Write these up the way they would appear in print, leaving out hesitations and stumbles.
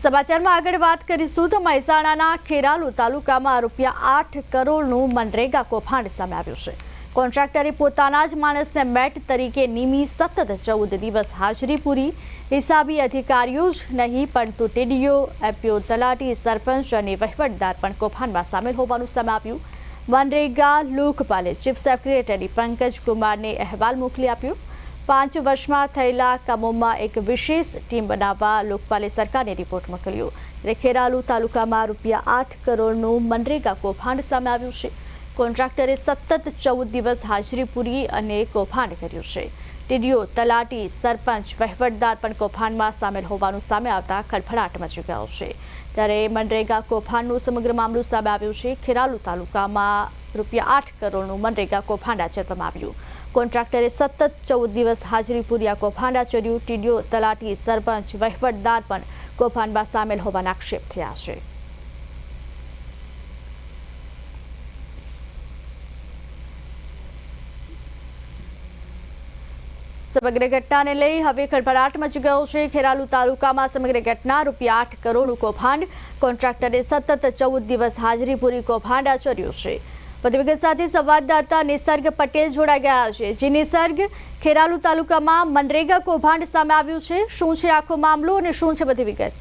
સમાચારમાં આગળ વાત કરીશું તો મહેસાણાના ખેરાલુ તાલુકામાં ₹8 કરોડનું મનરેગા કૌભાંડ સામે આવ્યું છે। કોન્ટ્રાક્ટરે પોતાના જ માણસને મેટ તરીકે નિમી સતત 14 દિવસ હાજરી પૂરી। હિસાબી અધિકારીઓ જ નહીં પરંતુ ટીડીઓ, એપીઓ, તલાટી, સરપંચ અને વહીવટદાર પણ કૌભાંડમાં સામેલ હોવાનું સામે આવ્યું। મનરેગા લોકપાલે ચીફ સેક્રેટરી પંકજ કુમારને અહેવાલ મોકલી આપ્યો। 5 વર્ષમાં થયેલા કામોમાં એક વિશેષ ટીમ બનાવવા લોકપાલે સરકારને રિપોર્ટ મોકલ્યો। ત્યારે ખેરાલુ તાલુકામાં ₹8 કરોડનું મનરેગા કૌભાંડ સામે આવ્યું છે। કોન્ટ્રાક્ટરે સતત 14 દિવસ હાજરી પૂરી અને કૌભાંડ કર્યું છે। ટીડીઓ, તલાટી, સરપંચ, વહીવટદાર પણ કૌભાંડમાં સામેલ હોવાનું સામે આવતા ખળભળાટ મચી ગયો છે। ત્યારે મનરેગા કૌભાંડનું સમગ્ર મામલું સામે આવ્યું છે। ખેરાલુ તાલુકામાં ₹8 કરોડનું મનરેગા કૌભાંડ આચરવામાં આવ્યું। કોન્ટ્રાક્ટરે સતત 14 દિવસ હાજરી પૂરી આ કૌભાંડ આચર્યું। ટીડીઓ, તલાટી, સરપંચ, વહીવટદાર પણ કૌભાંડમાં સામેલ હોવાના આક્ષેપ થયા છે। સમગ્ર ઘટનાને લઈ હવે ખળભળાટ મચી ગયો છે। ખેરાલુ તાલુકામાં સમગ્ર ઘટના ₹8 કરોડનું કૌભાંડ। કોન્ટ્રાક્ટરે સતત 14 દિવસ હાજરી પૂરી કૌભાંડ આચર્યું છે। વધુ વિગત સાથે સંવાદદાતા નિસર્ગ પટેલ જોડાઈ ગયા છે। જે નિસર્ગ, ખેરાલુ તાલુકામાં મનરેગા કૌભાંડ સામે આવ્યું છે, શું છે આખો મામલો અને શું છે બધી વિગત?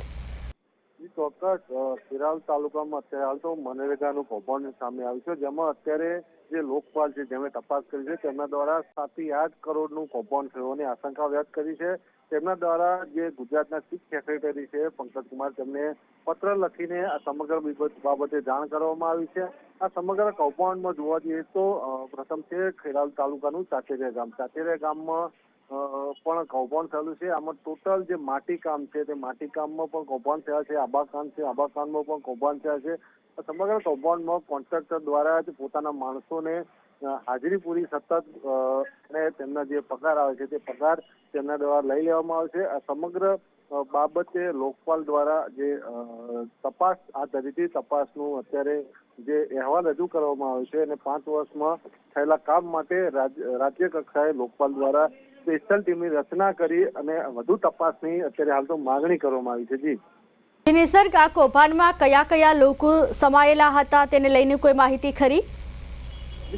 ચોક્કસ ખેરાલુ તાલુકામાં અત્યારે હાલ તો મનરેગાનું કૌભાંડ સામે આવ્યું છે, જેમાં અત્યારે જે લોકપાલ છે જેમણે તપાસ કરી છે તેમના દ્વારા 7 થી 8 કરોડનું કૌભાંડ થયોની આશંકા વ્યક્ત કરી છે। તેમના દ્વારા જે ગુજરાતના ચીફ સેક્રેટરી છે પંકજ કુમાર, તેમને પત્ર લખીને આ સમગ્ર બાબતે જાણ કરવામાં આવી છે। આ સમગ્ર કૌભાંડમાં જોવા જઈએ તો પ્રથમ છે ખેરાલુ તાલુકાનું ચાચેરિયા ગામ। ચાચેરિયા ગામમાં પણ કૌભાંડ થયેલું છે। આમાં ટોટલ જે માટી કામ છે તે માટી કામમાં પણ કૌભાંડ થયા છે। આબા કામ છે, આબા કામમાં પણ કૌભાંડ થયા છે। સમગ્ર કૌભાંડમાં કોન્ટ્રાક્ટર દ્વારા જ પોતાના માણસોને હાજરી પૂરી સતત અને તેમના જે પગાર આવે છે તે પગાર તેમના દ્વારા લઈ લેવામાં આવે છે। આ સમગ્ર બાબતે લોકપાલ દ્વારા જે તપાસ હાથ ધરી હતી, તપાસનું અત્યારે જે અહેવાલ રજૂ કરવામાં આવ્યો છે અને 5 વર્ષમાં થયેલા કામ માટે રાજ્ય કક્ષાએ લોકપાલ દ્વારા સ્પેશિયલ ટીમની રચના કરી અને વધુ તપાસની અત્યારે હાલ તો માગણી કરવામાં આવી છે। જી નિસર્ગ, આ કૌભાંડમાં કયા કયા લોકો સમાયેલા હતા તેને લઈને કોઈ માહિતી ખરી?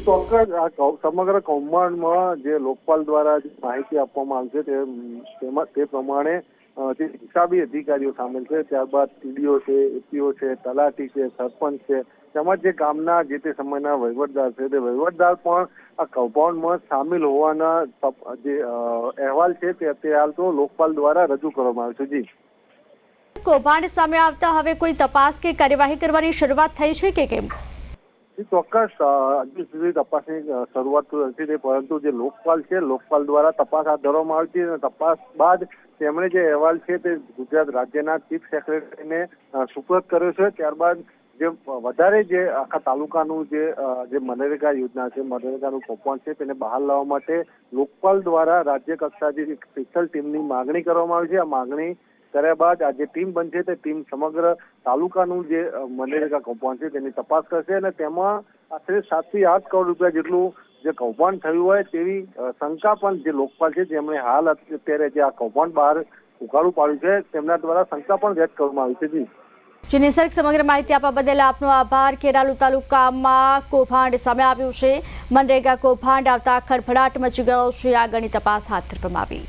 ચોક્કસ આ સમગ્ર કૌભાંડમાં જે લોકપાલ દ્વારા જે માહિતી આપવામાં આવી છે તે પ્રમાણે જે હિસાબી અધિકારીઓ સામેલ છે, ત્યારબાદ ટીડીઓ છે, એપીઓ છે, તલાટી છે, સરપંચ છે, તેમજ જે ગામના જે તે સમયના વહીવટદાર છે તે વહીવટદાર પણ આ કૌભાંડમાં સામેલ હોવાના જે અહેવાલ છે તે હાલ તો લોકપાલ દ્વારા રજૂ કરવામાં આવ્યો છે। જી, કૌભાંડ સામે આવતા હવે કોઈ તપાસ કે કાર્યવાહી કરવાની શરૂઆત થઈ છે કે કેમ? ચોક્કસ હજુ સુધી તપાસની શરૂઆત તો નથી થઈ, પરંતુ જે લોકપાલ છે લોકપાલ દ્વારા તપાસ હાથ ધરવામાં આવી છે અને તપાસ બાદ તેમણે જે અહેવાલ છે તે ગુજરાત રાજ્યના ચીફ સેક્રેટરીને સુપરત કર્યો છે। ત્યારબાદ જે વધારે જે આખા તાલુકાનું જે મનરેગા યોજના છે, મનરેગાનું કૌભાંડ છે તેને બહાર લાવવા માટે લોકપાલ દ્વારા રાજ્ય કક્ષાથી સ્પેશિયલ ટીમની માગણી કરવામાં આવી છે। આ માગણી કર્યા બાદ આ જે ટીમ બનશે તે ટીમ સમગ્ર તાલુકાનું જે મનરેગા કૌભાંડ છે તેની તપાસ કરશે અને તેમાં આશરે 7 થી 8 કરોડ રૂપિયા જેટલું જે કૌભાંડ થયું હોય તેવી શંકા પણ જે લોકપાલ છે જેમણે હાલ અત્યારે જે આ કૌભાંડ બહાર ઉઘાડું પાડ્યું છે તેમના દ્વારા શંકા પણ વ્યક્ત કરવામાં આવી છે। જી નિસર્ગ, સમગ્ર માહિતી આપવા બદલ આપનો આભાર। ખેરાલુ તાલુકામાં કૌભાંડ સામે આવ્યું છે, મનરેગા કૌભાંડ આવતા ખળભળાટ મચી ગયો છે, આગળની તપાસ હાથ ધરવામાં આવી।